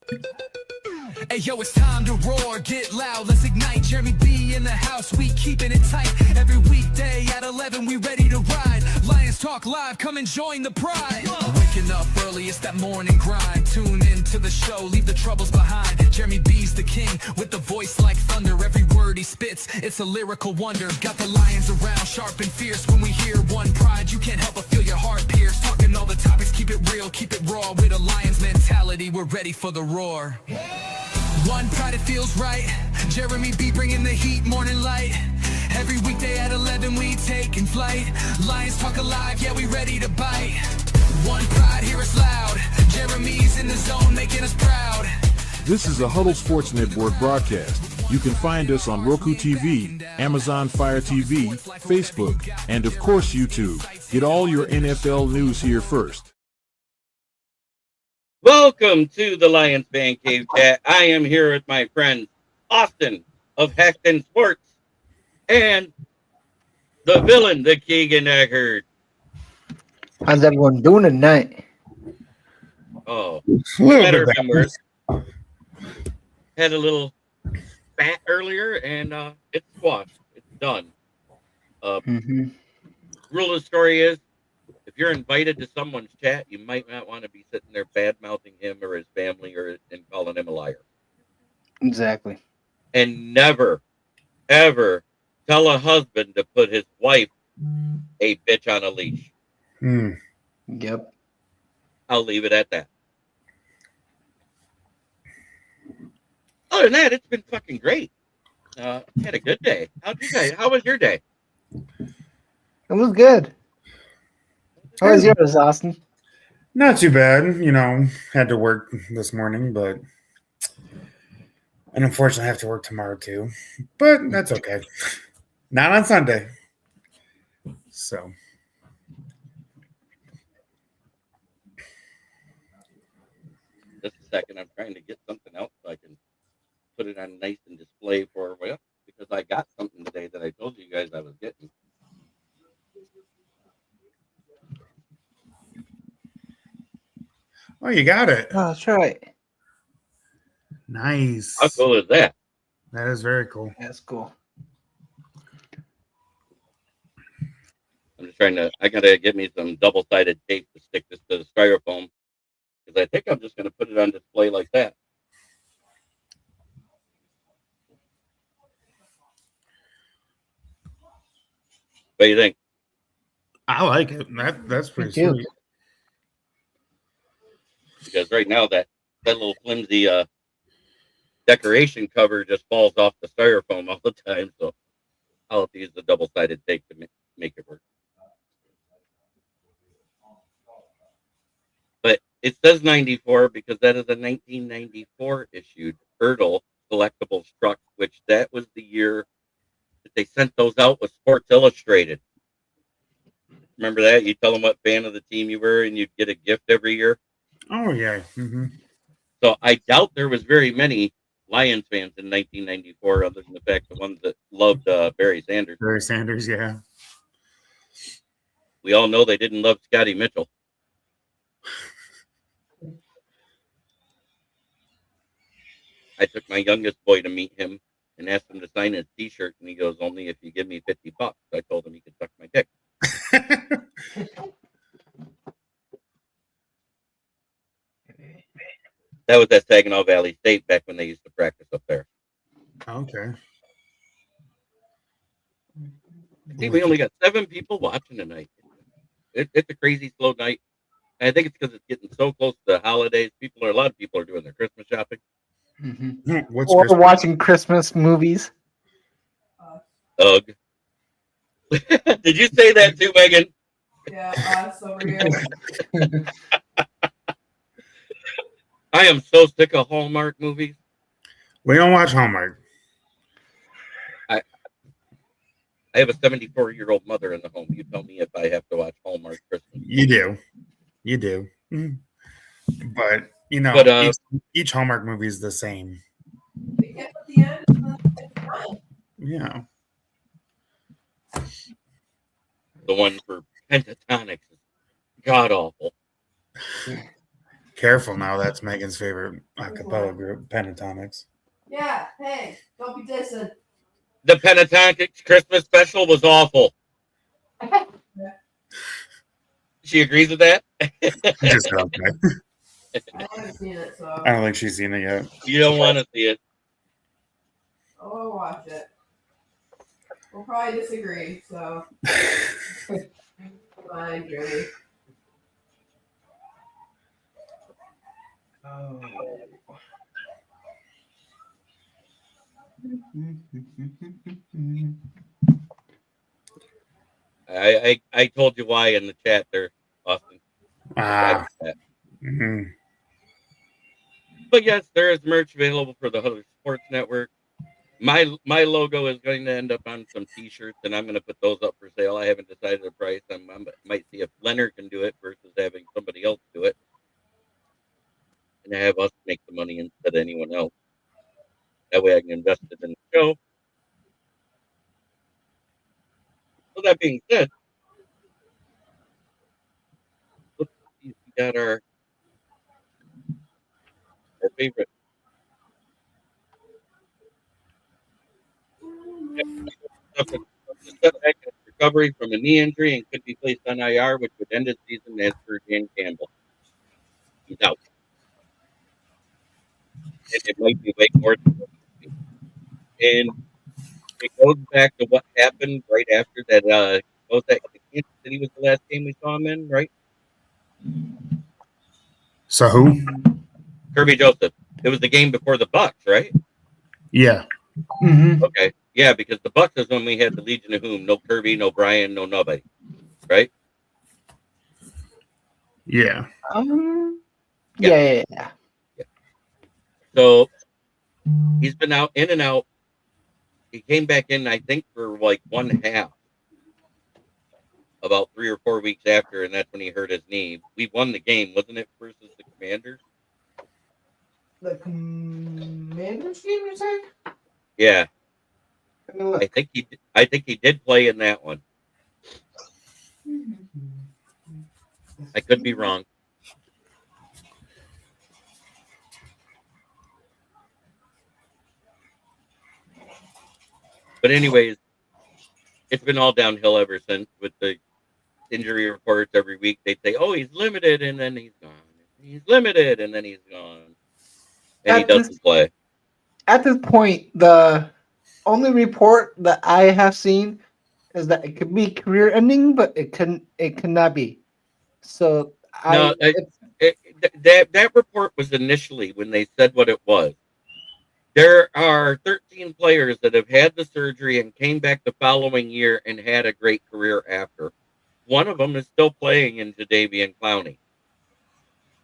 Hey yo, it's time to roar, get loud, let's ignite. Jeremy B in the house, we keeping it tight. Every weekday at 11, we ready to ride. Lions Talk Live, come and join the pride. Waking up early, it's that morning grind. Tune in to the show, leave the troubles behind. Jeremy B's the king, with the voice like thunder. Every word he spits, it's a lyrical wonder. Got the lions around, sharp and fierce. When we hear one pride, you can't help but feel your heart pierce. Talking all the topics, keep it real, keep it raw. With a lion's mentality, we're ready for the roar. One pride, it feels right. Jeremy B bringing the heat, morning light. Every weekday at 11 we taking flight. Lions Talk Alive, yeah, we ready to bite. One pride, hear us loud. Jeremy's in the zone, making us proud. This is a Huddle Sports Network broadcast. You can find us on Roku TV, Amazon Fire TV, Facebook, and of course YouTube. Get all your NFL news here first. Welcome to the Lions Fan Cave Chat. I am here with my friend Austin of Hackton Sports and the villain, the Keegan Eckert. How's everyone doing tonight? Oh, better than worse. Had a little spat earlier, and it's squashed. It's done. Rule of the story is, if you're invited to someone's chat, you might not want to be sitting there bad-mouthing him or his family and calling him a liar. Exactly. And never, ever tell a husband to put his wife a bitch on a leash. Yep. I'll leave it at that. Other than that, it's been fucking great. Had a good day. How was your day? It was good. How was yours, Austin? Not too bad. Had to work this morning, but and unfortunately I have to work tomorrow too. But that's okay. Not on Sunday. So Just a second. I'm trying to get something else so I can put it on nice and display for because I got something today that I told you guys I was getting. oh, you got it. Oh, that's right. Nice. How cool is that? That is very cool. That's cool. I'm just I gotta get me some double-sided tape to stick this to the styrofoam because I think I'm just gonna put it on display like that. What do you think? I like it. That's pretty Me too. sweet. Because right now that little flimsy decoration cover just falls off the styrofoam all the time, so I'll have to use the double-sided tape to make it work. But it says 94 because that is a 1994 issued Hurdle collectibles truck, which that was the year that they sent those out with Sports Illustrated. Remember that? You tell them what fan of the team you were, and you'd get a gift every year. Oh yeah. So I doubt there was very many Lions fans in 1994, other than the fact the ones that loved Barry Sanders. Barry Sanders, yeah. We all know they didn't love Scotty Mitchell. I took my youngest boy to meet him and asked him to sign his T-shirt, and he goes, "Only if you give me $50." I told him he could suck my dick. That was at Saginaw Valley State back when they used to practice up there. Okay. See, we only got 7 people watching tonight. It's a crazy slow night. I think it's because it's getting so close to the holidays. A lot of people are doing their Christmas shopping. What's Or Christmas? watching Christmas movies. Ugh. Did you say that too, Megan? Yeah, so real. I am so sick of Hallmark movies. We don't watch Hallmark. I have a 74-year-old mother in the home. You tell me if I have to watch Hallmark Christmas. You do. But each Hallmark movie is the same. At the end, it's fun. Yeah. The one for Pentatonics is god awful. Careful now, that's Megan's favorite acapella group, Pentatonics. Yeah, hey, don't be dissing. The Pentatonic Christmas special was awful. She agrees with that? Just okay. I haven't seen it, so I don't think she's seen it yet. You don't want to see it. I'll watch it. We'll probably disagree, so fine, Jeremy. Oh. I told you why in the chat there, Austin. Mhm. But yes, there is merch available for the Huddle Sports Network. My logo is going to end up on some T-shirts, and I'm going to put those up for sale. I haven't decided the price. I might see if Leonard can do it versus having somebody else do it, and have us make the money instead of anyone else. That way, I can invest it in the show. So that being said, let's see if we got our favorite. Suffered a setback in his recovery from a knee injury and could be placed on IR, which would end his season as per Dan Campbell. He's out. And it might be way more than what he And it goes back to what happened right after that. Was that the Kansas City was the last game we saw him in, right? So who? Kerby Joseph. It was the game before the Bucks, right? Yeah. Mm-hmm. Okay, yeah, because the Bucks is when we had the Legion of Whom, no Kirby, no Brian, no nobody, right? Yeah. Yeah. So he's been out in and out. He came back in, I think, for like one half, about 3 or 4 weeks after, and that's when he hurt his knee. We won the game, wasn't it, versus the Commanders? The Commanders game, you say? Yeah, Let me look. I think he did play in that one. I could be wrong. But anyways, it's been all downhill ever since with the injury reports every week. They'd say, "Oh, he's limited," and then he's gone. He's limited, and then he's gone, and he doesn't play. At this point, the only report that I have seen is that it could be career ending, but it cannot be. So No, that report was initially when they said what it was. There are 13 players that have had the surgery and came back the following year and had a great career after. One of them is still playing in Jadeveon Clowney.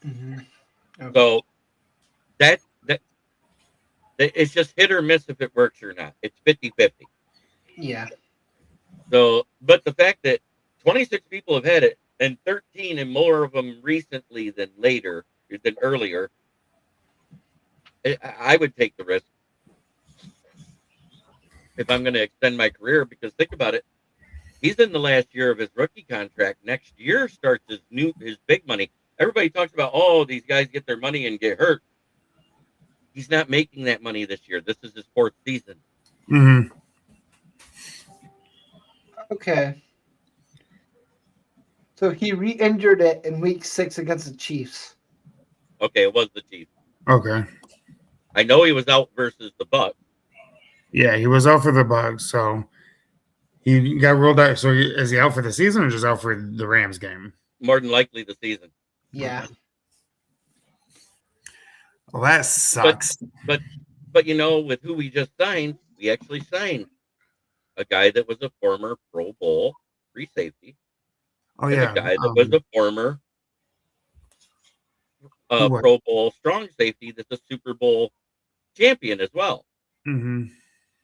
Okay. So that it's just hit or miss if it works or not. It's 50-50. Yeah. So, but the fact that 26 people have had it and 13 and more of them recently than earlier, I would take the risk if I'm going to extend my career, because think about it. He's in the last year of his rookie contract. Next year starts his big money. Everybody talks about, oh, these guys get their money and get hurt. He's not making that money this year. This is his 4th season. Mm-hmm. Okay. So he re-injured it in week 6 against the Chiefs. Okay, it was the Chiefs. Okay. I know he was out versus the Bucks. Yeah, he was out for the Bucks, so he got ruled out. So is he out for the season or just out for the Rams game? More than likely the season. Yeah. Well, that sucks. But you know, with who we just signed, we actually signed a guy that was a former Pro Bowl free safety. Oh and yeah, a guy that was a former Pro Bowl strong safety that's a Super Bowl champion as well. Mm-hmm.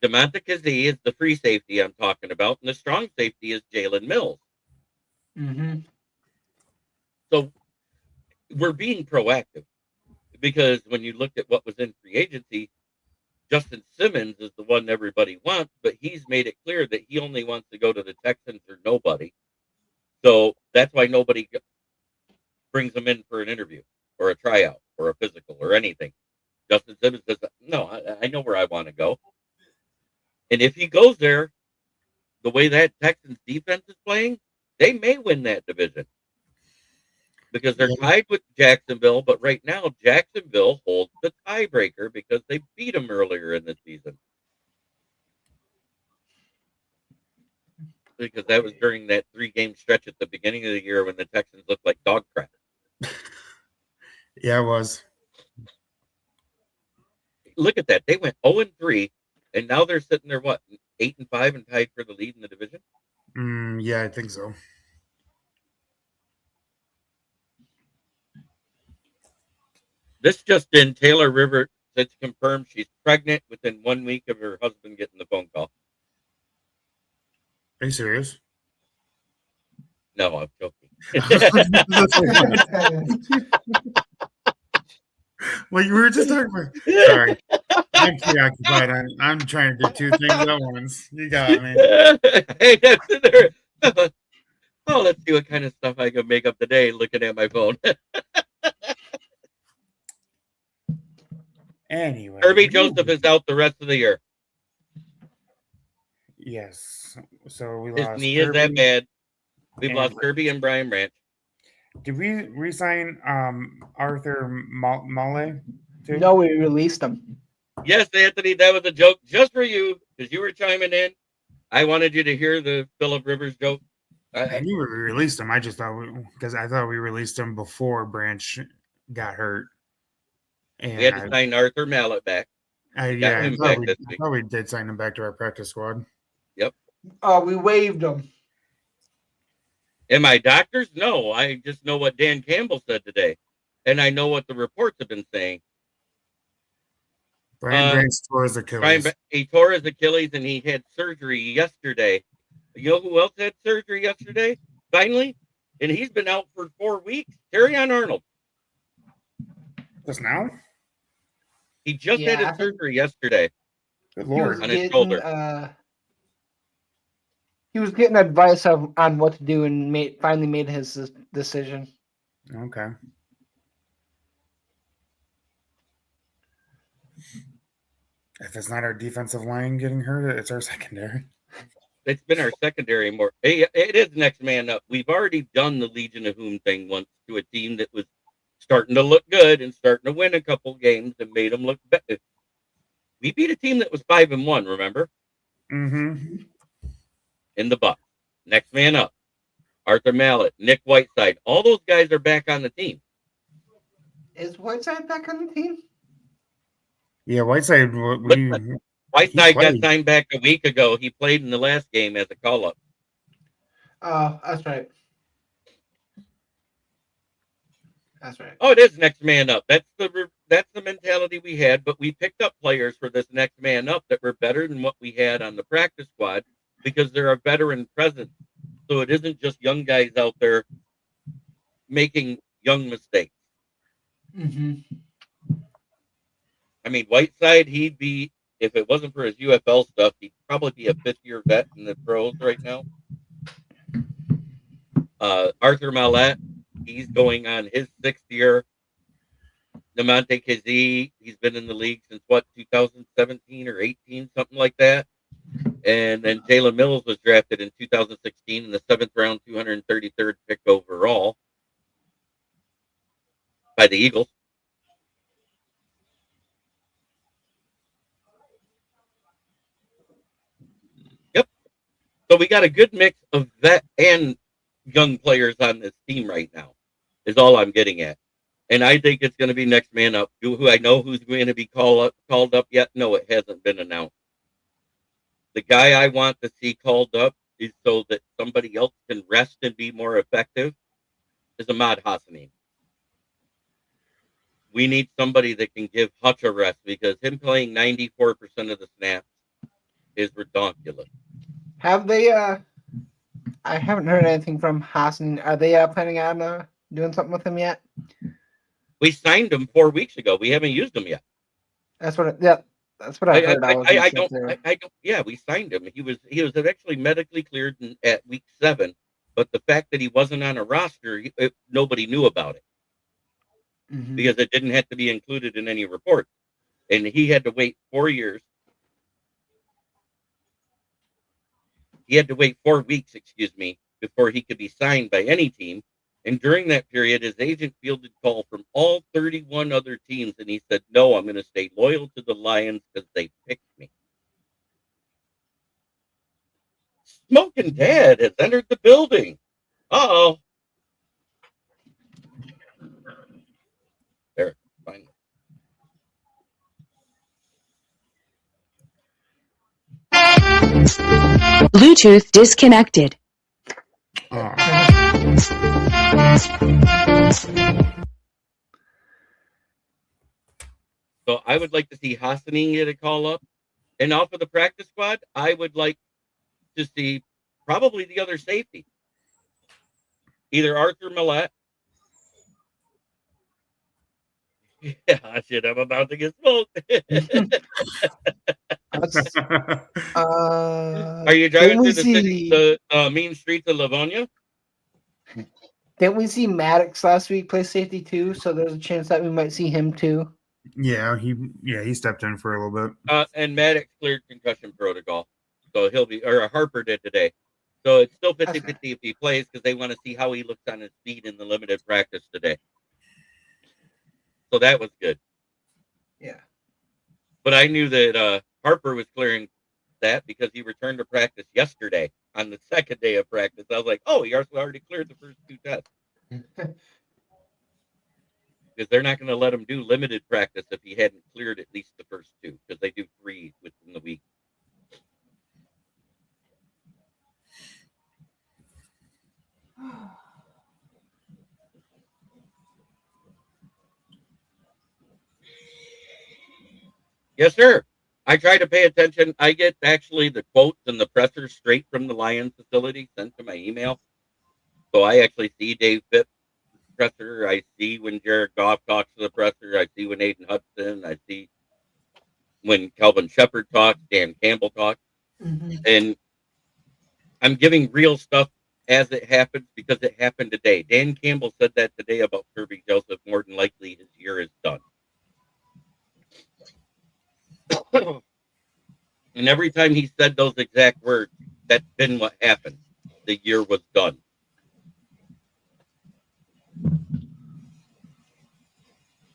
DeMonte Kazee is the free safety I'm talking about, and the strong safety is Jalen Mills. Mm-hmm. So we're being proactive, because when you look at what was in free agency, Justin Simmons is the one everybody wants, but he's made it clear that he only wants to go to the Texans or nobody. So that's why nobody brings him in for an interview or a tryout or a physical or anything. Justin Simmons says, no, I know where I want to go. And if he goes there, the way that Texans defense is playing, they may win that division because they're tied with Jacksonville. But right now, Jacksonville holds the tiebreaker because they beat them earlier in the season. Because that was during that 3-game stretch at the beginning of the year when the Texans looked like dog crap. Yeah, it was. Look at that. They went 0-3, and now they're sitting there, 8-5 and tied for the lead in the division? Yeah, I think so. This just in, Taylor Rivers, it's confirmed she's pregnant within 1 week of her husband getting the phone call. Are you serious? No, I'm joking. Well, you were just talking about. Sorry, I'm preoccupied. I'm trying to do two things at once. You got me. Hey, that's in there. Oh, let's see what kind of stuff I can make up today looking at my phone. Anyway, Kerby Joseph is out the rest of the year. Yes. So we His lost. knee Kerby, is that bad. We've and- lost Kerby and Brian Branch. Did we re-sign Arthur Mole too? No, we released them. Yes, Anthony, that was a joke just for you because you were chiming in. I wanted you to hear the Phillip Rivers joke. I knew we released him. I just thought because I thought we released him before Branch got hurt. And We had to sign Arthur Mallet back. I him thought back this week. I thought we did sign him back to our practice squad. We waived them. Am I doctors? No, I just know what Dan Campbell said today. And I know what the reports have been saying. Brian Branch tore his Achilles. He tore his Achilles and he had surgery yesterday. You know who else had surgery yesterday? Finally? And he's been out for 4 weeks. Terrion Arnold. Just now? He just had his surgery yesterday. Good He was Lord. On his shoulder. He was getting advice on what to do and finally made his decision. Okay. If it's not our defensive line getting hurt, it's our secondary. It's been our secondary more. It is next man up. We've already done the Legion of Whom thing once to a team that was starting to look good and starting to win a couple games and made them look better. We beat a team that was 5-1, remember? Mm-hmm. In the Bucs. Next man up. Arthur Mallet, Nick Whiteside. All those guys are back on the team. Is Whiteside back on the team? Yeah, Whiteside. Whiteside got signed back a week ago. He played in the last game as a call-up. Oh, that's right. That's right. Oh, it is next man up. That's the mentality we had, but we picked up players for this next man up that were better than what we had on the practice squad because they're a veteran presence. So it isn't just young guys out there making young mistakes. Mm-hmm. I mean, Whiteside, he'd be, if it wasn't for his UFL stuff, he'd probably be a fifth-year vet in the pros right now. Arthur Mallet, he's going on his 6th year. Demonte Kazee, he's been in the league since 2017 or 18, something like that. And then Jalen Mills was drafted in 2016 in the 7th round, 233rd pick overall by the Eagles. Yep. So we got a good mix of vet and young players on this team right now, is all I'm getting at. And I think it's going to be next man up. Who I know who's going to be called up yet? No, it hasn't been announced. The guy I want to see called up is so that somebody else can rest and be more effective is Ahmad Hassanin. We need somebody that can give Hutch a rest because him playing 94% of the snaps is ridiculous. Have they? I haven't heard anything from Hassan. Are they planning on doing something with him yet? We signed him 4 weeks ago. We haven't used him yet. That's what. That's what I heard. I don't. Yeah, we signed him. He was actually medically cleared at week 7, but the fact that he wasn't on a roster, nobody knew about it. because it didn't have to be included in any report. And he had to wait 4 years. He had to wait 4 weeks, before he could be signed by any team. And during that period, his agent fielded calls from all 31 other teams, and he said, "No, I'm going to stay loyal to the Lions because they picked me." Smoking Dad has entered the building. Uh-oh. There, fine. Bluetooth disconnected. Oh. So I would like to see Hassanin get a call up. And off of the practice squad, I would like to see probably the other safety. Either Arthur Millette. Yeah, shit, I'm about to get smoked. Are you driving through the mean streets of Livonia? Didn't we see Maddox last week play safety too? So there's a chance that we might see him too. Yeah, he stepped in for a little bit. And Maddox cleared concussion protocol. So he'll be, or Harper did today. So it's still 50-50 if he plays because they want to see how he looks on his feet in the limited practice today. So that was good. Yeah. But I knew that Harper was clearing that because he returned to practice yesterday on the second day of practice. I was like, oh, he already cleared the first 2 tests. Because they're not going to let him do limited practice if he hadn't cleared at least the first 2, because they do 3 within the week. Yes, sir. I try to pay attention. I get actually the quotes and the pressers straight from the Lions facility sent to my email. So I actually see Dave Phipps' presser. I see when Jared Goff talks to the presser. I see when Aiden Hudson. I see when Calvin Shepard talks, Dan Campbell talks. And I'm giving real stuff as it happens because it happened today. Dan Campbell said that today about Kerby Joseph. More than likely his year is done. And every time he said those exact words, that's been what happened. The year was done.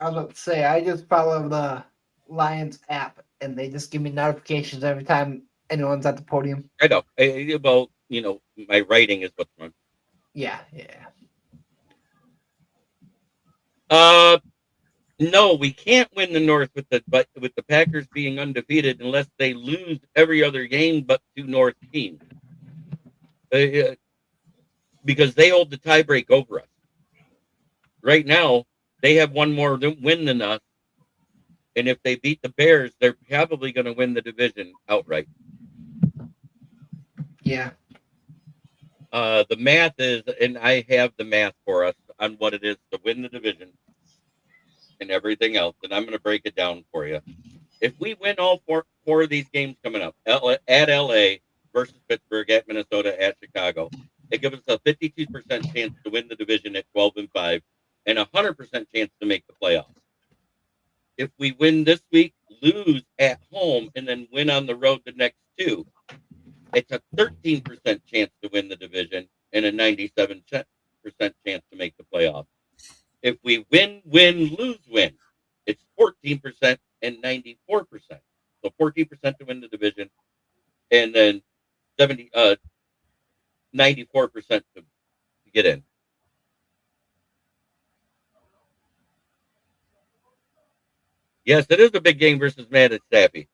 I was about to say, I just follow the Lions app, and they just give me notifications every time anyone's at the podium. I know. Well, my writing is what's wrong. Yeah. No, we can't win the North with the Packers being undefeated unless they lose every other game but 2 North teams. Because they hold the tiebreak over us. Right now, they have one more win than us. And if they beat the Bears, they're probably going to win the division outright. Yeah. The math is, and I have the math for us on what it is to win the division and everything else, and I'm going to break it down for you. If we win all four of these games coming up, at LA versus Pittsburgh, at Minnesota, at Chicago, it gives us a 52% chance to win the division at 12-5 and a 100% chance to make the playoffs. If we win this week, lose at home, and then win on the road the next 2, it's a 13% chance to win the division and a 97% chance to make the playoffs. If we win, lose, win, it's 14% and 94%. So 14% to win the division, and then 94% to get in. Yes, it is a big game versus Matt Staffy.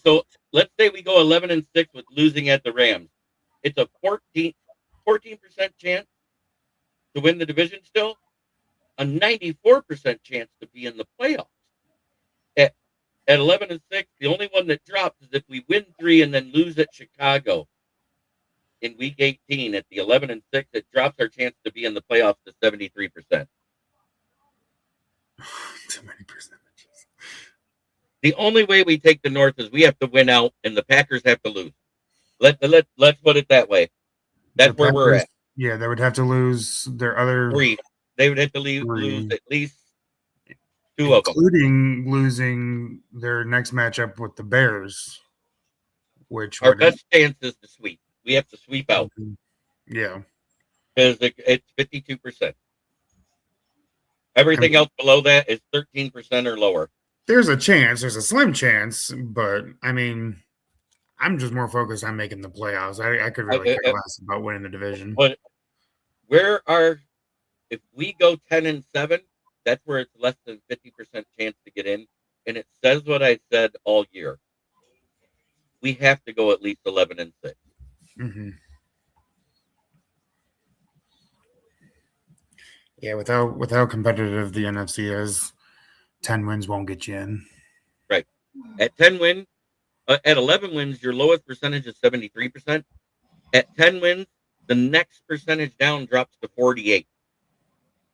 So let's say we go 11-6 with losing at the Rams. It's a 14% chance to win the division still, a 94% chance to be in the playoffs. At 11-6, the only one that drops is if we win 3 and then lose at Chicago in week 18. At the 11-6, it drops our chance to be in the playoffs to 73%. Too many percentages. The only way we take the North is we have to win out and the Packers have to lose. Let's put it that way. That's where we're at. Yeah, they would have to lose their other 3. They would have to lose Three. at least 2 of them. Including losing their next matchup with the Bears, which Our would best chance is to sweep. We have to sweep out yeah. because it's 52%. Everything else below that is 13% or lower. There's a chance, there's a slim chance, but I mean, I'm just more focused on making the playoffs. I could really care less about winning the division. But if we go 10-7, that's where it's less than 50% chance to get in. And it says what I said all year. We have to go at least 11-6. Mm-hmm. Yeah, without competitive the NFC is, 10 wins won't get you in. Right. At 11 wins, your lowest percentage is 73%. At 10 wins, the next percentage down drops to 48.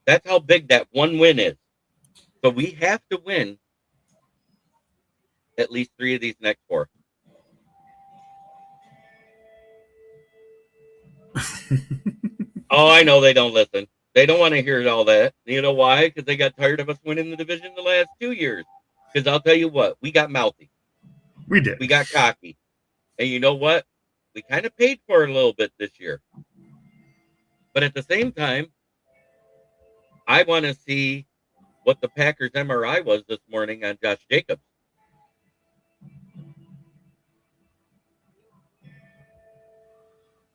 That's how big that one win is. So we have to win at least 3 of these next 4. Oh, I know they don't listen. They don't want to hear all that. You know why? Because they got tired of us winning the division the last 2 years. Because I'll tell you what, we got mouthy. We did. We got cocky. And you know what? We kind of paid for it a little bit this year. But at the same time, I want to see what the Packers MRI was this morning on Josh Jacobs.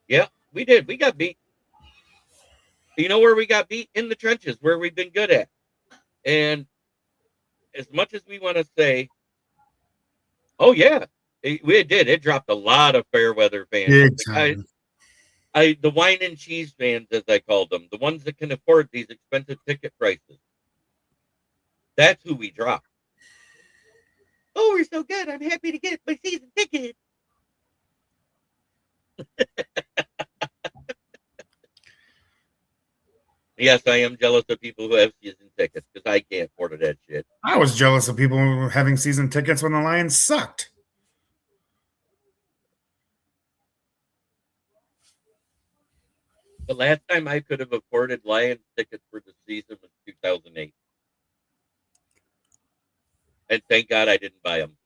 Yeah, we did. We got beat. You know where we got beat? In the trenches, where we've been good at. And as much as we want to say, oh, yeah, we did. It dropped a lot of fair weather fans. Big time. The wine and cheese fans, as I called them, the ones that can afford these expensive ticket prices. That's who we dropped. Oh, we're so good. I'm happy to get my season ticket. Yes, I am jealous of people who have season tickets because I can't afford that shit. I was jealous of people having season tickets when the Lions sucked. The last time I could have afforded Lions tickets for the season was 2008. And thank God I didn't buy them.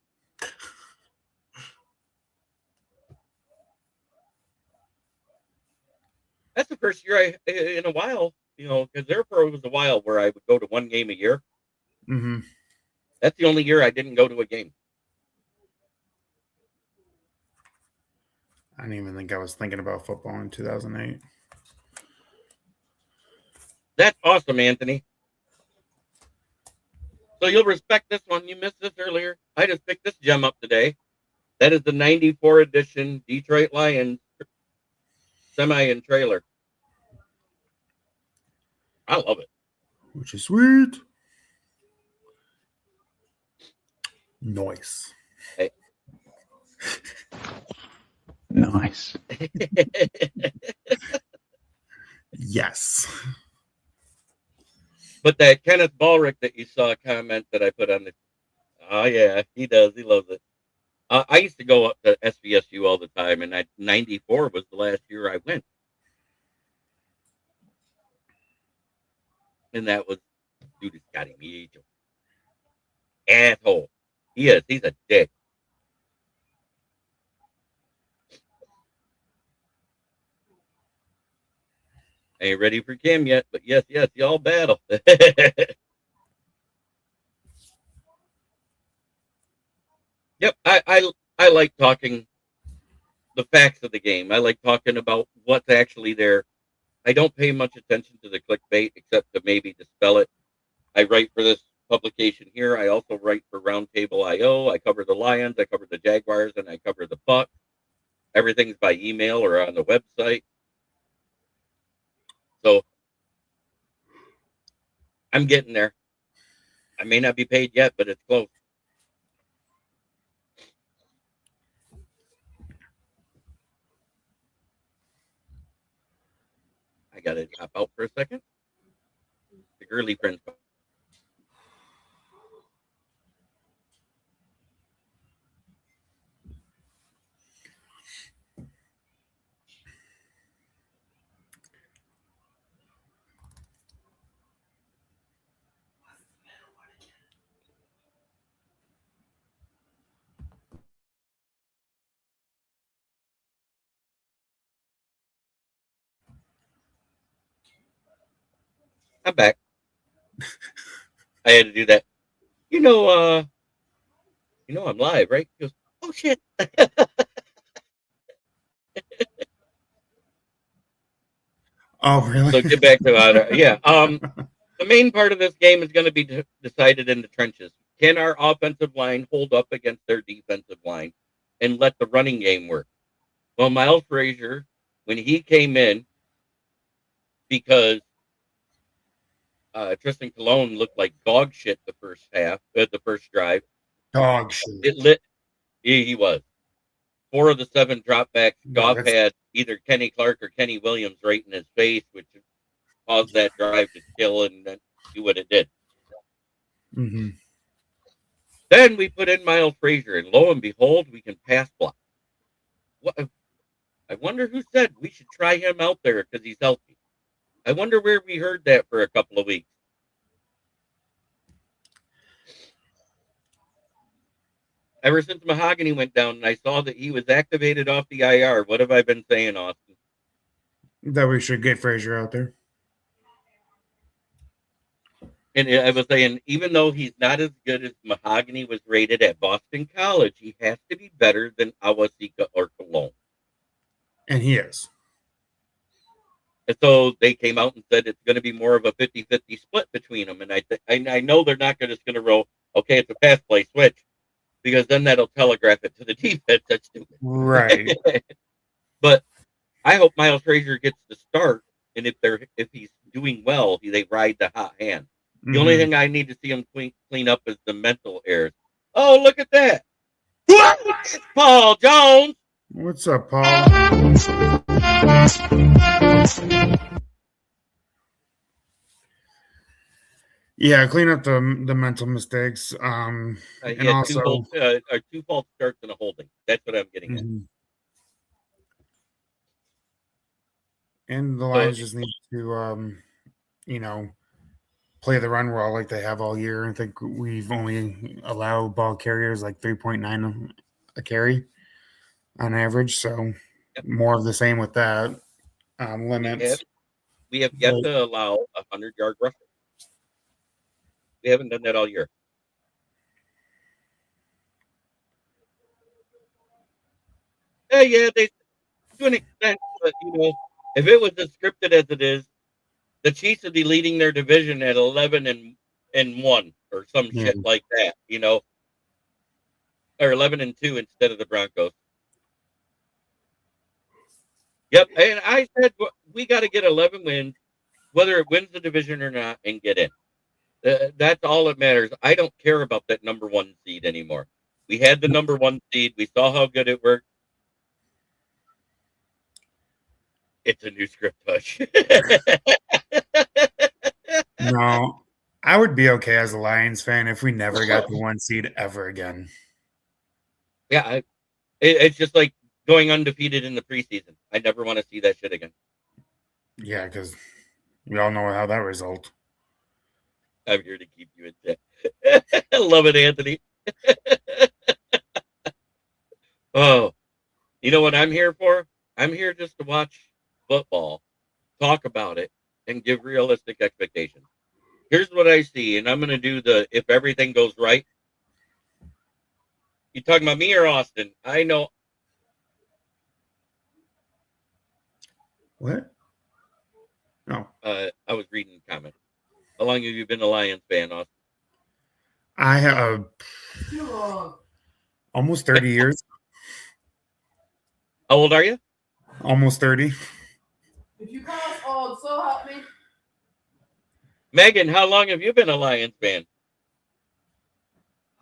That's the first year in a while, because there was a while where I would go to one game a year. Mm-hmm. That's the only year I didn't go to a game. I didn't even think I was thinking about football in 2008. That's awesome, Anthony. So you'll respect this one. You missed this earlier. I just picked this gem up today. That is the 94 edition Detroit Lions semi and trailer. I love it. Which is sweet. Nice. Hey. Nice. Yes. But that Kenneth Ballrick that you saw comment that I put on the, oh yeah, he does. He loves it. I used to go up to SVSU all the time, and 94 was the last year I went. And that was, dude, it's got him. Asshole. He is. He's a dick. Ain't ready for Kim yet, but yes, y'all battle. Yep, I like talking the facts of the game. I like talking about what's actually there. I don't pay much attention to the clickbait except to maybe dispel it. I write for this publication here. I also write for Roundtable IO. I cover the Lions, I cover the Jaguars, and I cover the Bucks. Everything's by email or on the website. So I'm getting there. I may not be paid yet, but it's close. I got to hop out for a second. The girly friends. I'm back. I had to do that. You know, I'm live, right? He goes, oh shit. Oh, really? So get back to yeah. The main part of this game is going to be decided in the trenches. Can our offensive line hold up against their defensive line and let the running game work? Well, Miles Frazier, when he came in, because Tristan Colon looked like dog shit the first half, the first drive. Dog shit. It lit. He was 4 of the 7 dropbacks. Yeah, Goff that's- had either Kenny Clark or Kenny Williams right in his face, which caused that drive to kill and then do what it did. Mhm. Then we put in Miles Frazier, and lo and behold, we can pass block. What, I wonder who said we should try him out there because he's healthy. I wonder where we heard that for a couple of weeks. Ever since Mahogany went down and I saw that he was activated off the IR, what have I been saying, Austin? That we should get Frazier out there. And I was saying, even though he's not as good as Mahogany was rated at Boston College, he has to be better than Awasika or Cologne. And he is. And so they came out and said it's going to be more of a 50-50 split between them. And I know they're not just going to roll, okay, it's a pass play switch, because then that'll telegraph it to the defense. That's stupid. Right. But I hope Miles Frazier gets the start, and if he's doing well, they ride the hot hand. The only thing I need to see him clean up is the mental errors. Oh, look at that! It's Paul Jones. What's up, Paul? Yeah, clean up the mental mistakes. He And had also, two false starts and a holding. That's what I'm getting at. Mhm. And the Lions just need to, play the run well like they have all year. I think we've only allowed ball carriers like 3.9 a carry on average. So more of the same with that. Limits. We have yet to allow a 100-yard rusher. We haven't done that all year. Yeah, they to an extent, but if it was as scripted as it is, the Chiefs would be leading their division at 11-1 or some shit like that, or 11-2 instead of the Broncos. Yep, and I said we got to get 11 wins, whether it wins the division or not, and get in. That's all that matters. I don't care about that number 1 seed anymore. We had the number 1 seed. We saw how good it worked. It's a new script, Hush. No, I would be okay as a Lions fan if we never got the 1 seed ever again. Yeah, it's just like going undefeated in the preseason. I never want to see that shit again. Yeah, because we all know how that result. I'm here to keep you in check. I love it, Anthony. Oh, you know what I'm here for? I'm here just to watch football, talk about it, and give realistic expectations. Here's what I see, and I'm going to do the if everything goes right. You talking about me or Austin? I know. What? No. I was reading comments. How long have you been a Lions fan, Austin? I have Too long. almost 30 years. How old are you? Almost 30. If you call us old, so help me. Megan, how long have you been a Lions fan?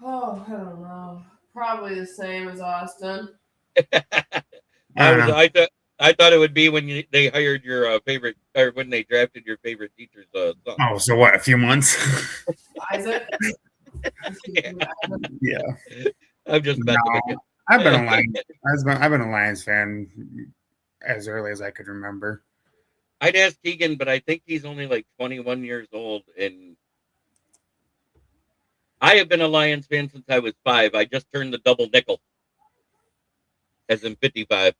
Oh, I don't know. Probably the same as Austin. I thought it would be when they hired your favorite, or when they drafted your favorite teacher's son. Oh, so what? A few months? Isaac? Yeah. I'm just messing with you. I've been a Lions fan as early as I could remember. I'd ask Keegan, but I think he's only like 21 years old, and I have been a Lions fan since I was 5. I just turned the double nickel, as in 55.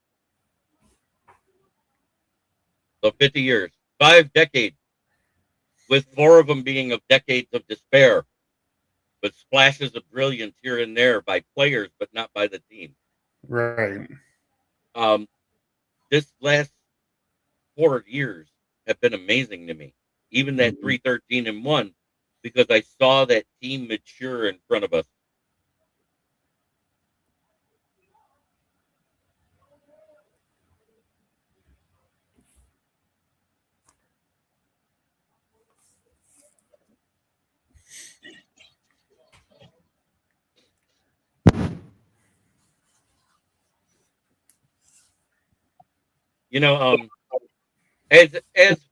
So 50 years, 5 decades. with 4 of them being of decades of despair, with splashes of brilliance here and there by players, but not by the team. Right. This last 4 years have been amazing to me. Even that 3-13-1, because I saw that team mature in front of us. You know, as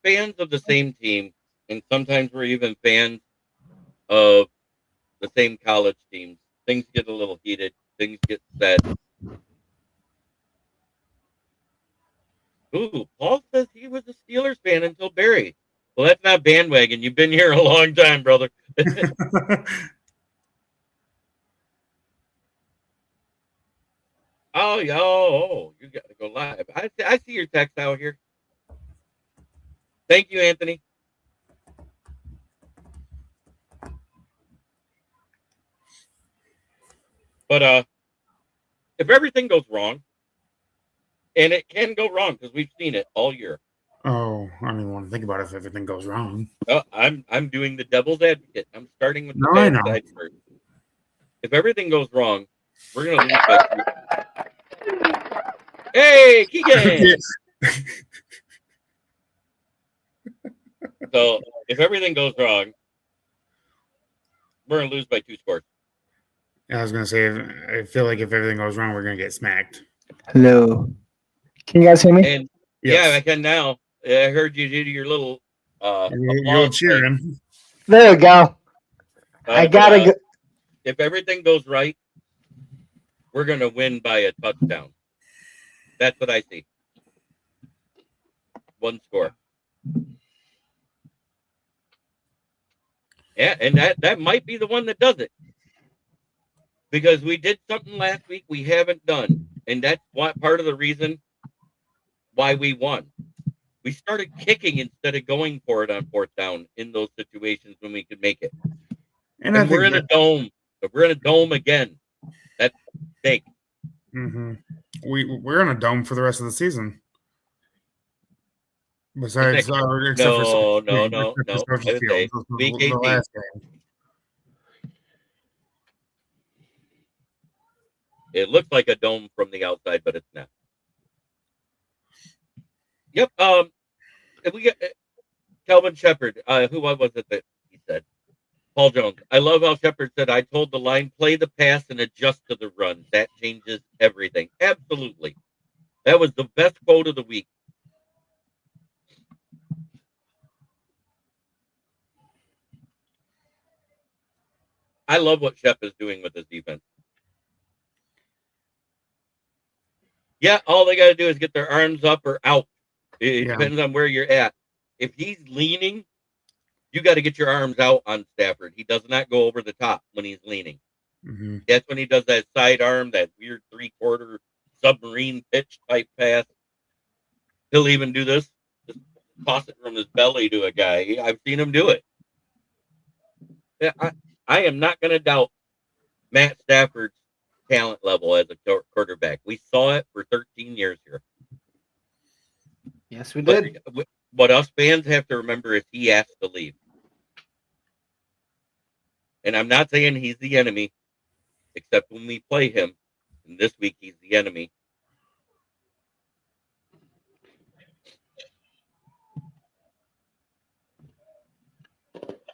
fans of the same team, and sometimes we're even fans of the same college teams, things get a little heated, things get said. Ooh, Paul says he was a Steelers fan until Barry. Well, that's not bandwagon. You've been here a long time, brother. Oh, you got to go live. I see your text out here. Thank you, Anthony. But if everything goes wrong, and it can go wrong because we've seen it all year. Oh, I don't even want to think about it if everything goes wrong. I'm doing the devil's advocate. I'm starting with the No, I bad know. side first. If everything goes wrong, we're gonna lose by 3. Hey, Keegan! So if everything goes wrong, we're gonna lose by 2 scores. I was gonna say, I feel like if everything goes wrong, we're gonna get smacked. Hello. Can you guys hear me? And Yes. yeah, I can now. I heard you do your little You're applause cheering. thing. There we go. I gotta go. If everything goes right, we're gonna win by a touchdown. That's what I see. 1 score. Yeah, and that might be the one that does it. Because we did something last week we haven't done. And that's part of the reason why we won. We started kicking instead of going for it on 4th down in those situations when we could make it. And we're in a dome. We're in a dome again. That's big. Mm-hmm. We're in a dome for the rest of the season. Besides, No. the last game. It looks like a dome from the outside, but it's not. Yep. If we get Calvin Shepard, who was it that he said? Paul Jones. I love how Shepard said, I told the line, play the pass and adjust to the run. That changes everything. Absolutely. That was the best quote of the week. I love what Shep is doing with his defense. Yeah, all they got to do is get their arms up or out. It depends on where you're at. If he's leaning, you got to get your arms out on Stafford. He does not go over the top when he's leaning. Mm-hmm. That's when he does that sidearm, that weird 3/4 submarine pitch type pass. He'll even do this, just toss it from his belly to a guy. I've seen him do it. I am not going to doubt Matt Stafford's talent level as a quarterback. We saw it for 13 years here. Yes, we did. But what us fans have to remember is he asked to leave. And I'm not saying he's the enemy, except when we play him. And this week, he's the enemy.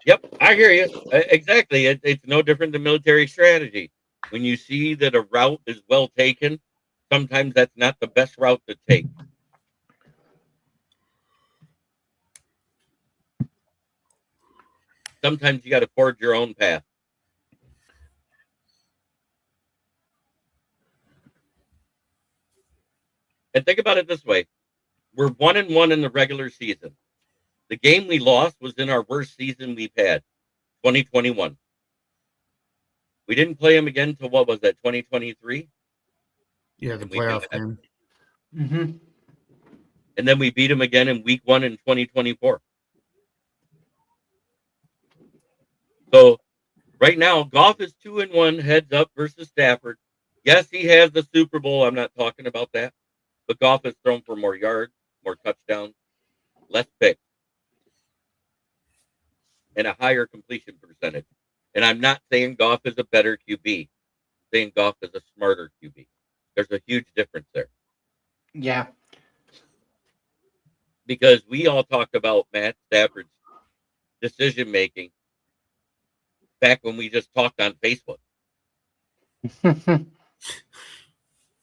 Yep, I hear you. Exactly. It's no different than military strategy. When you see that a route is well taken, sometimes that's not the best route to take. Sometimes you got to forge your own path. And think about it this way. We're 1-1 in the regular season. The game we lost was in our worst season we've had, 2021. We didn't play him again until what was that, 2023? Yeah, the playoff game. Mm-hmm. And then we beat him again in week 1 in 2024. So right now, Goff is 2-1 heads up versus Stafford. Yes, he has the Super Bowl. I'm not talking about that. But Goff has thrown for more yards, more touchdowns, less picks, and a higher completion percentage. And I'm not saying Goff is a better QB. I'm saying Goff is a smarter QB. There's a huge difference there. Yeah. Because we all talked about Matt Stafford's decision making back when we just talked on Facebook.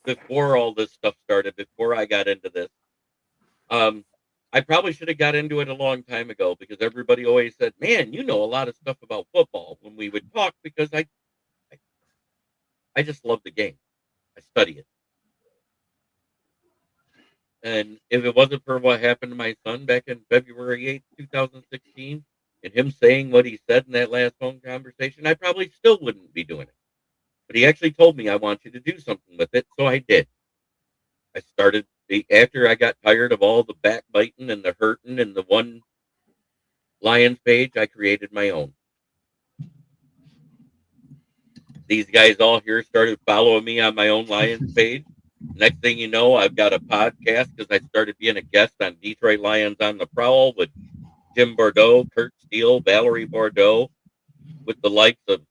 Before all this stuff started, before I got into this. I probably should have got into it a long time ago because everybody always said, "Man, you know a lot of stuff about football." When we would talk, because I just love the game. I study it, and if it wasn't for what happened to my son back in February 8th, 2016, and him saying what he said in that last phone conversation, I probably still wouldn't be doing it. But he actually told me, "I want you to do something with it," so I did. I started after I got tired of all the backbiting and the hurting and the one Lions page, I created my own. These guys all here started following me on my own Lions page. Next thing you know, I've got a podcast because I started being a guest on Detroit Lions on the Prowl with Jim Bordeaux, Kurt Steele, Valerie Bordeaux, with the likes of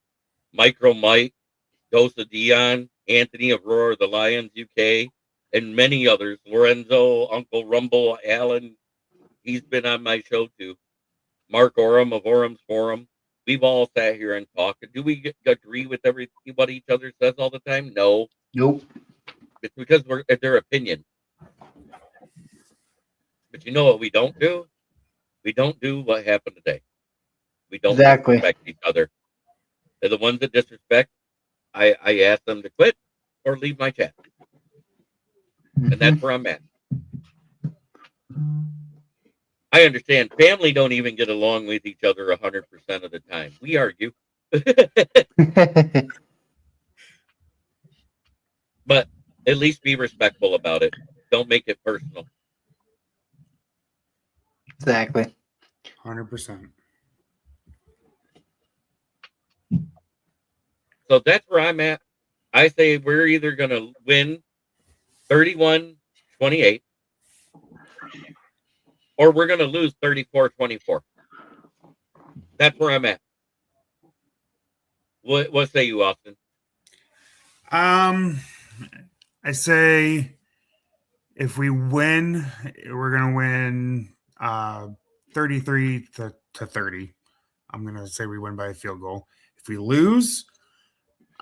Micro Mike, Dosa Dion, Anthony of Roar, the Lions UK, and many others. Lorenzo, Uncle Rumble, Alan, he's been on my show too. Mark Oram of Orham's Forum. We've all sat here and talked. Do we agree with what each other says all the time? No. Nope. It's because we're their opinion. But you know what we don't do? We don't do what happened today. We don't Exactly. disrespect each other. They're the ones that disrespect. I ask them to quit or leave my chat. And that's where I'm at. I understand family don't even get along with each other 100% of the time. We argue. But at least be respectful about it. Don't make it personal. Exactly. 100%. So that's where I'm at. I say we're either going to win 31-28 or we're going to lose 34-24. That's where I'm at. What say you, Austin? I say if we win, we're gonna win 33 to 30. I'm gonna say we win by a field goal. If we lose,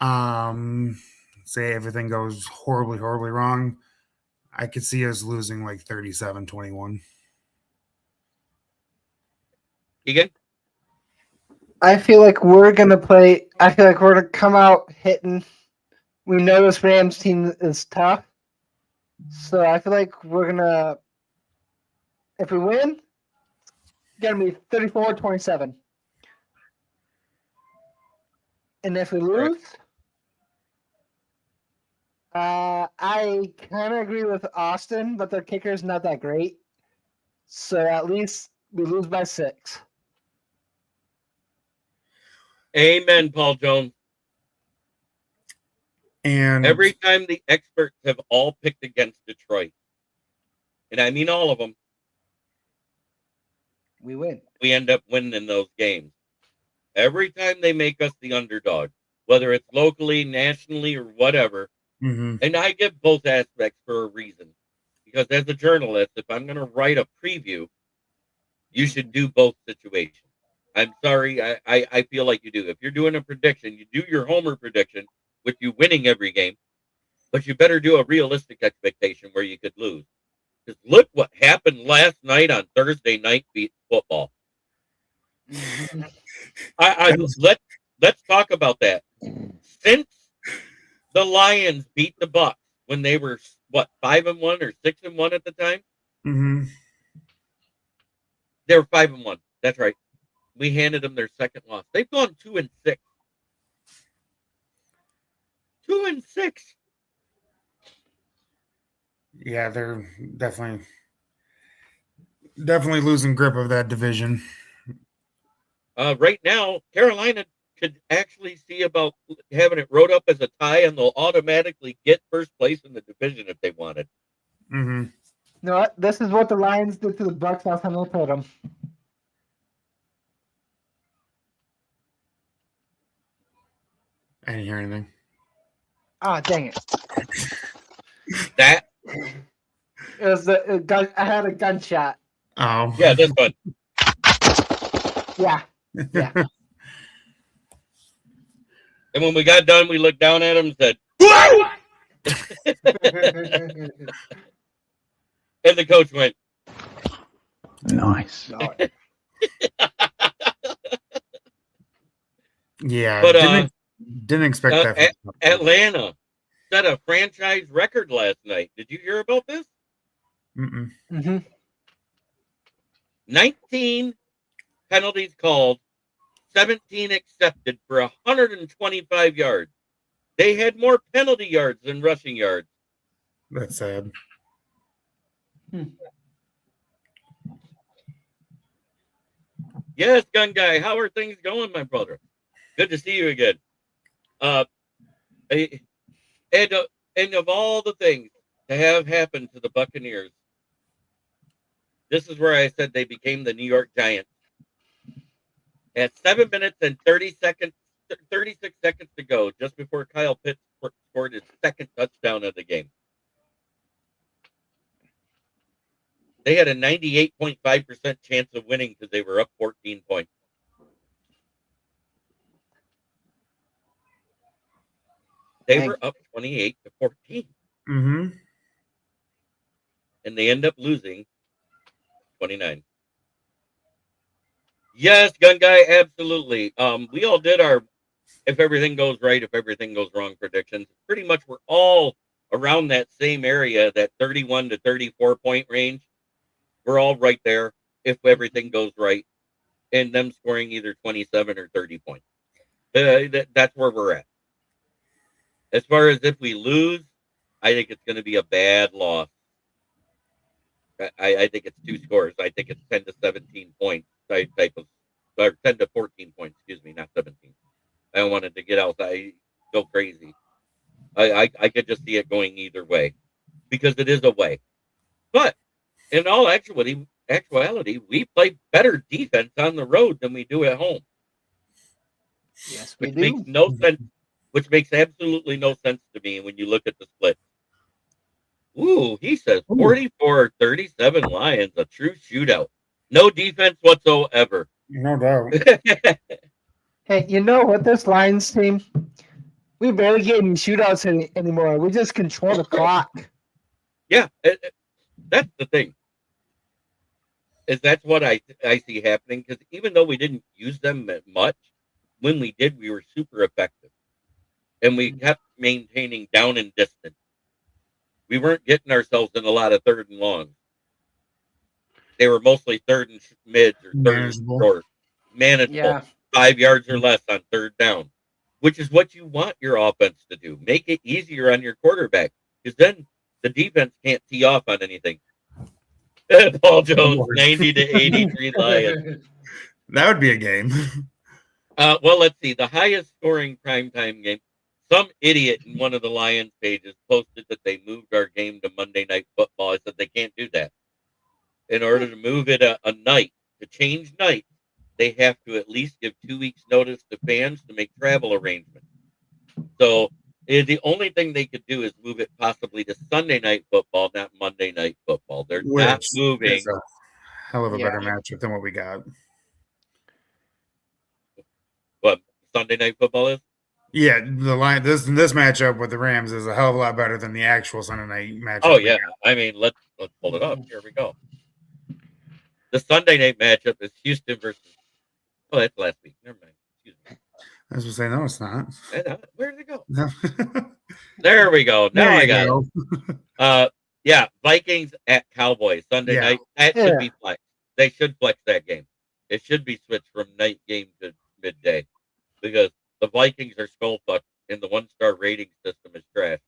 say everything goes horribly, horribly wrong, I could see us losing like 37-21. Keegan? I feel like we're gonna play. I feel like we're gonna come out hitting. We know this Rams team is tough, so I feel like we're gonna. If we win, it's gonna be 34-27. And if we lose, I kind of agree with Austin, but their kicker is not that great. So at least we lose by 6. Amen, Paul Jones. And Every time the experts have all picked against Detroit, and I mean all of them, We win. we end up winning those games. Every time they make us the underdog, whether it's locally, nationally, or whatever. And I give both aspects for a reason. Because as a journalist, if I'm going to write a preview, you should do both situations. I'm sorry, I feel like you do. If you're doing a prediction, you do your homer prediction with you winning every game, but you better do a realistic expectation where you could lose. Because look what happened last night on Thursday Night Beat Football. Let's talk about that. Since the Lions beat the Bucs when they were 5-1 or 6-1 at the time. They were 5-1. That's right. We handed them their second loss. They've gone 2-6. 2-6. Yeah, they're definitely losing grip of that division. Right now, Carolina could actually see about having it wrote up as a tie, and they'll automatically get first place in the division if they wanted. Mm-hmm. You know what? This is what the Lions did to the Bucks last time they played them. I didn't hear anything. Ah, dang it! That It was the gun. I had a gunshot. Oh. yeah, this one. Yeah, yeah. And when we got done, we looked down at him and said, and the coach went, Nice. Yeah. But didn't expect that. Atlanta set a franchise record last night. Did you hear about this? Mm-mm. Mm-hmm. 19 penalties called, 17 accepted for 125 yards. They had more penalty yards than rushing yards. That's sad. Yes, gun guy, how are things going, my brother? Good to see you again. And of all the things to have happened to the Buccaneers, this is where I said they became the New York Giants. At 7 minutes and 36 seconds to go, just before Kyle Pitts scored his second touchdown of the game. They had a 98.5% chance of winning because they were up 14 points. They were up 28-14. Mm-hmm. And they end up losing 29. Yes, gun guy, absolutely. We all did our if everything goes right, if everything goes wrong predictions. Pretty much we're all around that same area, that 31 to 34 point range. We're all right there if everything goes right, and them scoring either 27 or 30 points. That's where we're at. As far as if we lose, I think it's going to be a bad loss. I think it's 2 scores. I think it's 10 to 17 points type of, or 10 to 14 points, excuse me, not 17. I don't want it to get outside, go crazy. I could just see it going either way because it is a way. But in all actuality, we play better defense on the road than we do at home. Yes, we Which do. makes no sense. Which makes absolutely no sense to me when you look at the split. Ooh, he says 44-37 Lions, a true shootout. No defense whatsoever. No doubt. Hey, you know what? This Lions team, we barely get any shootouts anymore. We just control the clock. Yeah, that's the thing. Is that's what I see happening because even though we didn't use them much, when we did, we were super effective, and we kept maintaining down and distance. We weren't getting ourselves in a lot of third and longs. They were mostly third and mids or third Manageable. and short, manageable, Yeah. 5 yards or less on third down, which is what you want your offense to do. Make it easier on your quarterback because then the defense can't tee off on anything. Paul Jones, 90 to 83 Lions. That would be a game. Well, let's see. The highest scoring primetime game. Some idiot in one of the Lions pages posted that they moved our game to Monday Night Football. I said they can't do that. In order to move it a night, to change night, they have to at least give 2 weeks notice to fans to make travel arrangements. So the only thing they could do is move it possibly to Sunday Night Football, not Monday Night Football. They're not moving. It's a hell of a Yeah. better matchup than what we got. What Sunday Night Football is? Yeah, the line this matchup with the Rams is a hell of a lot better than the actual Sunday night matchup. Oh yeah, I mean let's pull it up. Here we go. The Sunday night matchup is Houston versus. Oh, that's last week. Never mind. Excuse me. I was gonna say no, it's not. Where did it go? No. There we go. Now There I you got go. it. Yeah, Vikings at Cowboys Sunday Yeah. night. That should Yeah. be flexed. They should flex that game. It should be switched from night game to midday because the Vikings are skull fucked and the 1-star rating system is trash.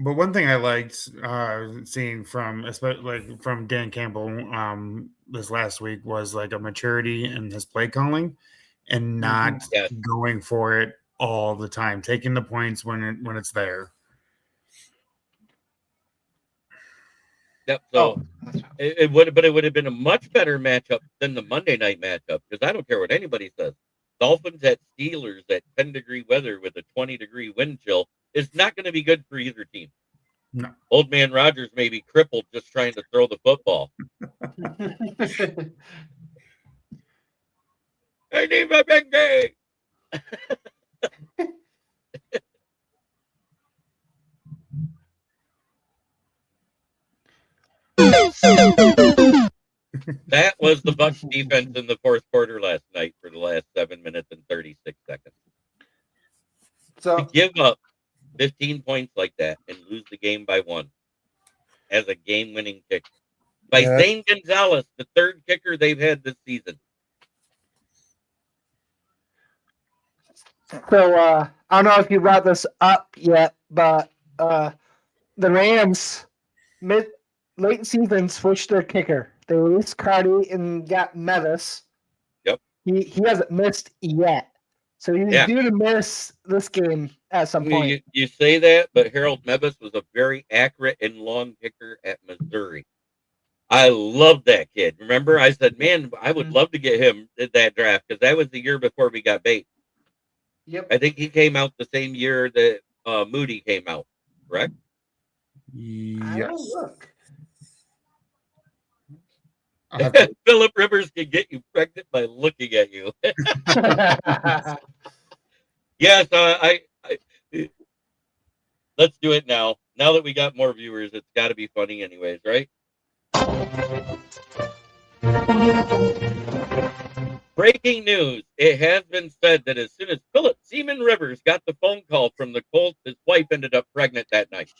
But one thing I liked seeing from Dan Campbell this last week was like a maturity in his play calling and not Yes. going for it all the time, taking the points when it's there. Yep. So it would have been a much better matchup than the Monday night matchup because I don't care what anybody says. Dolphins at Steelers at 10-degree weather with a 20-degree wind chill is not going to be good for either team. No. Old man Rogers may be crippled just trying to throw the football. I need my big day. That was the Bucs defense in the fourth quarter last night for the last 7 minutes and 36 seconds. To So give up 15 points like that and lose the game by 1 as a game-winning kick by Zane Gonzalez, the third kicker they've had this season. I don't know if you brought this up yet, but the Rams late season switched their kicker. They released Cardi and got Mevis. Yep. He hasn't missed yet, so he's due to miss this game at some point. You say that, but Harold Mevis was a very accurate and long kicker at Missouri. I love that kid. Remember, I said, man, I would love to get him at that draft because that was the year before we got Bates. Yep. I think he came out the same year that Moody came out, correct? Yes. Look. Philip Rivers can get you pregnant by looking at you. Yes, let's do it now. Now that we got more viewers, it's got to be funny anyways, right? Breaking news. It has been said that as soon as Philip Seaman Rivers got the phone call from the Colts, his wife ended up pregnant that night.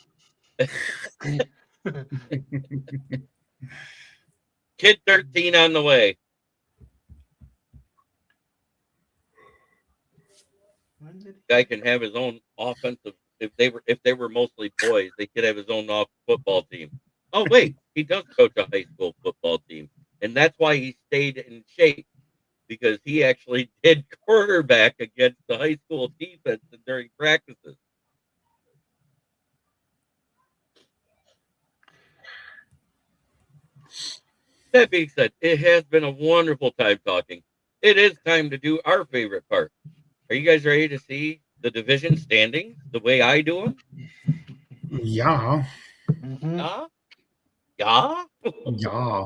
Kid 13 on the way. Guy can have his own offensive. If they were mostly boys, they could have his own football team. Oh wait, he does coach a high school football team, and that's why he stayed in shape because he actually did quarterback against the high school defense during practices. That being said, it has been a wonderful time talking. It is time to do our favorite part. Are you guys ready to see the division standings the way I do them? Yeah. Yeah? Yeah? Yeah.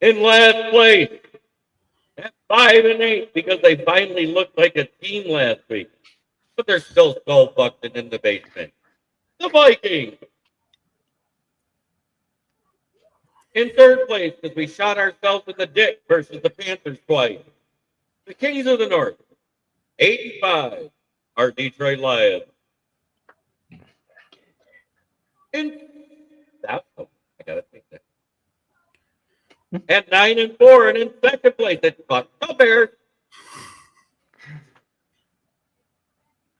In last place at 5-8 because they finally looked like a team last week. But they're still skull fucking in the basement. The Vikings. In third place because we shot ourselves in the dick versus the Panthers twice. The Kings of the North. 8-5. Our Detroit Lions. I gotta think that. At 9-4, and in second place, it's the Bears.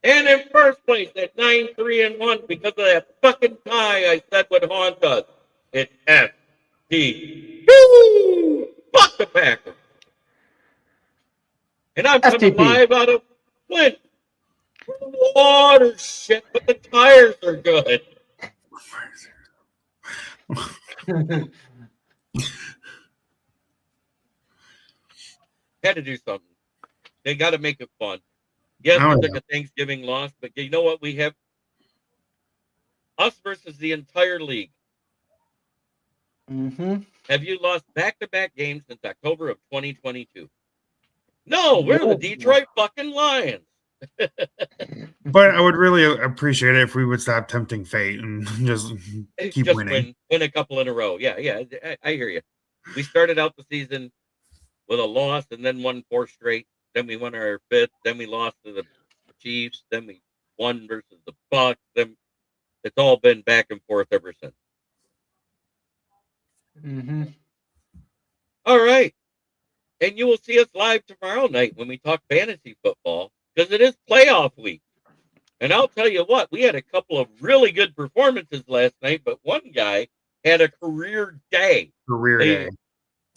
And in first place at 9-3-1 because of that fucking tie I said would haunt us. It's FT. Woo! Fuck the Packers. And I'm coming FTP. live out of Flint. Water shit, but the tires are good. Had to do something. They got to make it fun. Yes, we took a Thanksgiving loss, but you know what? We have us versus the entire league. Mm-hmm. Have you lost back-to-back games since October of 2022? No, we're the Detroit fucking Lions. But I would really appreciate it if we would stop tempting fate and just keep winning. Win a couple in a row. Yeah, I hear you. We started out the season with a loss and then won 4 straight. Then we won our 5th. Then we lost to the Chiefs. Then we won versus the Bucs. Then it's all been back and forth ever since. Mm-hmm. All right. And you will see us live tomorrow night when we talk fantasy football because it is playoff week. And I'll tell you what, we had a couple of really good performances last night, but one guy had a career day. Career day.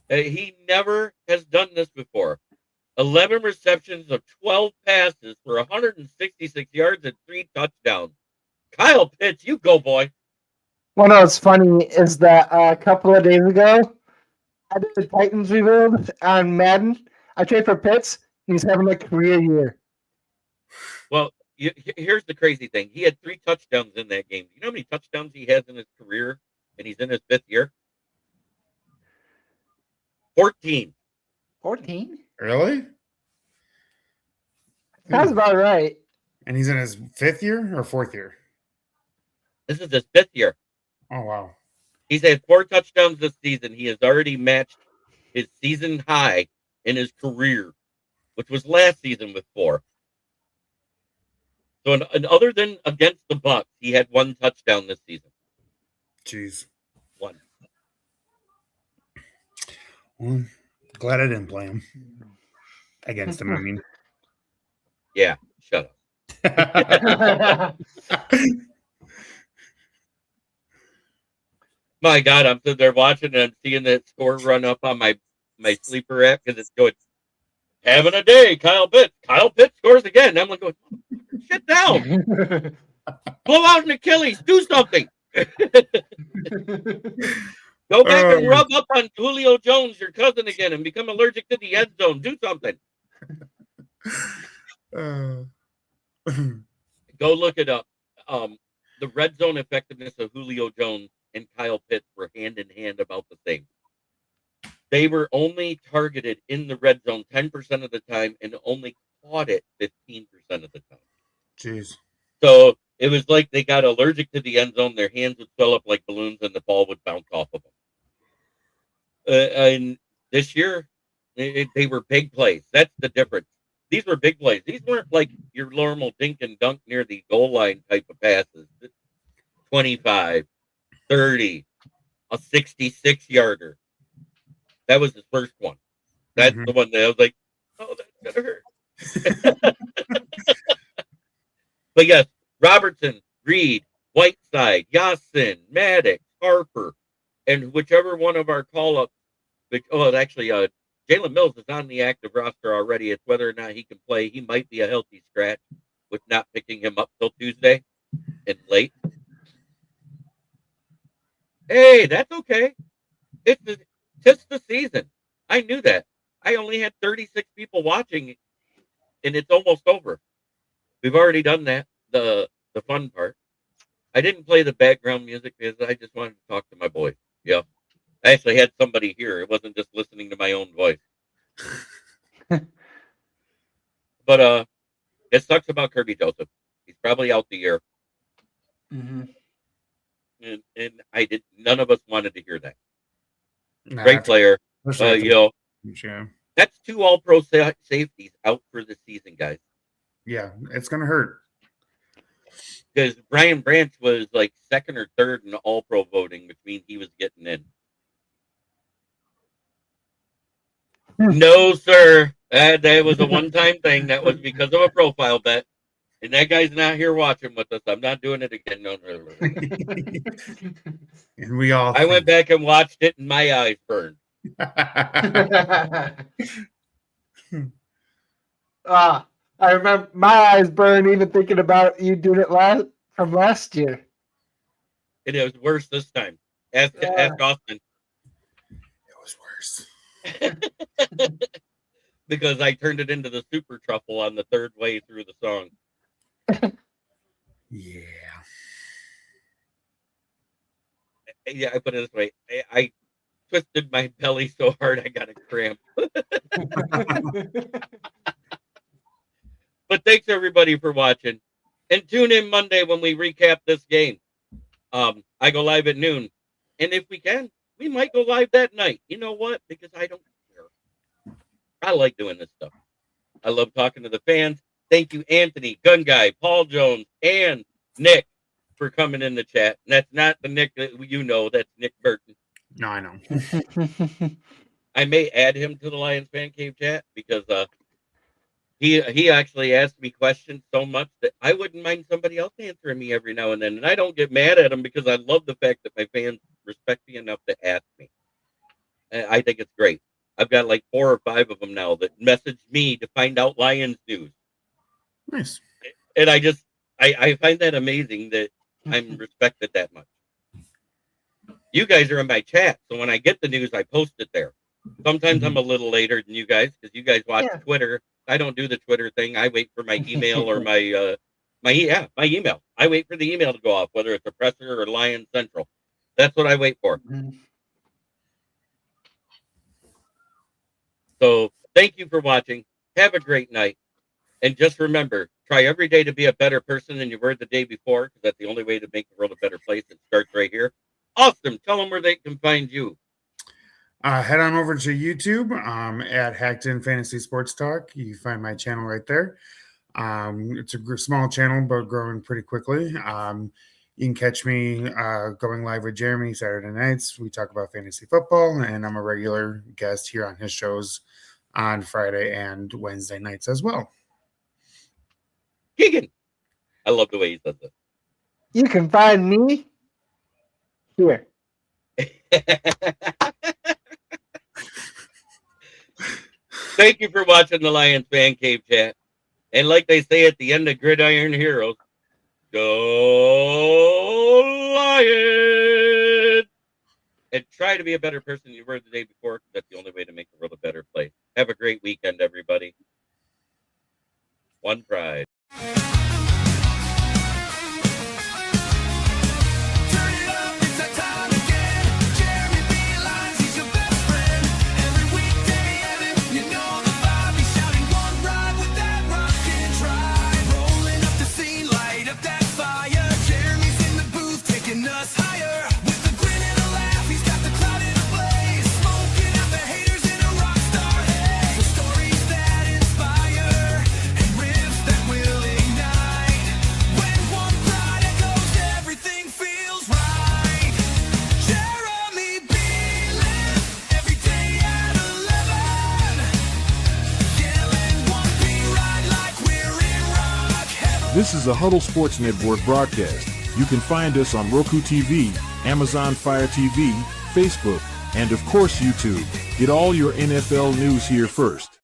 He never has done this before. 11 receptions of 12 passes for 166 yards and 3 touchdowns. Kyle Pitts, you go, boy. Well, no, what's funny is that a couple of days ago, I did the Titans rebuild on Madden. I traded for Pitts. He's having a career year. Well, here's the crazy thing. He had 3 touchdowns in that game. You know how many touchdowns he has in his career, and he's in his 5th year? 14. 14? Really? Sounds about right. And he's in his 5th year or 4th year? This is his 5th year. Oh, wow. He's had 4 touchdowns this season. He has already matched his season high in his career, which was last season with 4. So, and other than against the Bucks, he had 1 touchdown this season. Jeez. 1. Well, glad I didn't play him. Against him, I mean. Yeah, shut up. My God, I'm sitting there watching and I'm seeing that score run up on my sleeper app because it's going, having a day, Kyle Pitts. Kyle Pitts scores again. And I'm like, going, sit down. Blow out an Achilles. Do something. Go back and rub up on Julio Jones, your cousin, again, and become allergic to the end zone. Do something. Go look it up. The red zone effectiveness of Julio Jones and Kyle Pitts were hand in hand about the same. They were only targeted in the red zone 10% of the time and only caught it 15% of the time. Jeez. So it was like they got allergic to the end zone. Their hands would swell up like balloons and the ball would bounce off of them. And this year, they were big plays. That's the difference. These were big plays. These weren't like your normal dink and dunk near the goal line type of passes. 25, 30, a 66-yarder. That was his first one. That's the one that I was like, oh, that's going to hurt. But yes, Robertson, Reed, Whiteside, Yasin, Maddox, Harper, and whichever one of our call-ups, actually, Jalen Mills is on the active roster already. It's whether or not he can play. He might be a healthy scratch with not picking him up till Tuesday and late. Hey, that's okay. It's the season. I knew that. I only had 36 people watching, and it's almost over. We've already done that, the fun part. I didn't play the background music because I just wanted to talk to my boys. Yeah. I actually had somebody here. It wasn't just listening to my own voice. But it sucks about Kerby Joseph. He's probably out the year. Mm-hmm. And none of us wanted to hear that. Nah, Great player. yeah. That's 2 all-pro safeties out for the season, guys. Yeah, it's going to hurt. Because Brian Branch was like 2nd or 3rd in the all-pro voting, which means he was getting in. No, sir. That was a one-time thing. That was because of a profile bet. And that guy's not here watching with us. I'm not doing it again. No. And we all. I went back and watched it, and my eyes burned. I remember my eyes burned even thinking about you doing it from last year. It was worse this time. Ask Austin. It was worse. Because I turned it into the super truffle on the 3rd way through the song. Yeah. Yeah, I put it this way. I twisted my belly so hard I got a cramp. But thanks everybody for watching. And tune in Monday when we recap this game. I go live at noon. And if we can, we might go live that night. You know what? Because I don't care. I like doing this stuff. I love talking to the fans. Thank you, Anthony, Gun Guy, Paul Jones, and Nick for coming in the chat. And that's not the Nick that you know. That's Nick Burton. No, I know. I may add him to the Lions Fan Cave chat because he actually asked me questions so much that I wouldn't mind somebody else answering me every now and then. And I don't get mad at him because I love the fact that my fans respect me enough to ask me. And I think it's great. I've got like 4 or 5 of them now that message me to find out Lions news. Nice. And I find that amazing that I'm respected that much. You guys are in my chat, so when I get the news, I post it there. Sometimes I'm a little later than you guys because you guys watch Twitter. I don't do the Twitter thing. I wait for my email or my email. I wait for the email to go off, whether it's a presser or Lion Central. That's what I wait for. So thank you for watching. Have a great night. And just remember, try every day to be a better person than you were the day before, because that's the only way to make the world a better place. It starts right here. Awesome. Tell them where they can find you. Head on over to YouTube at Hacked In Fantasy Sports Talk. You can find my channel right there. It's a small channel, but growing pretty quickly. You can catch me going live with Jeremy Saturday nights. We talk about fantasy football, and I'm a regular guest here on his shows on Friday and Wednesday nights as well. Keegan. I love the way he says it. You can find me here. Thank you for watching the Lions Fan Cave chat. And like they say at the end of Gridiron Heroes, go Lions! And try to be a better person than you were the day before, because that's the only way to make the world a better place. Have a great weekend, everybody. One pride. This is a Huddle Sports Network broadcast. You can find us on Roku TV, Amazon Fire TV, Facebook, and of course YouTube. Get all your NFL news here first.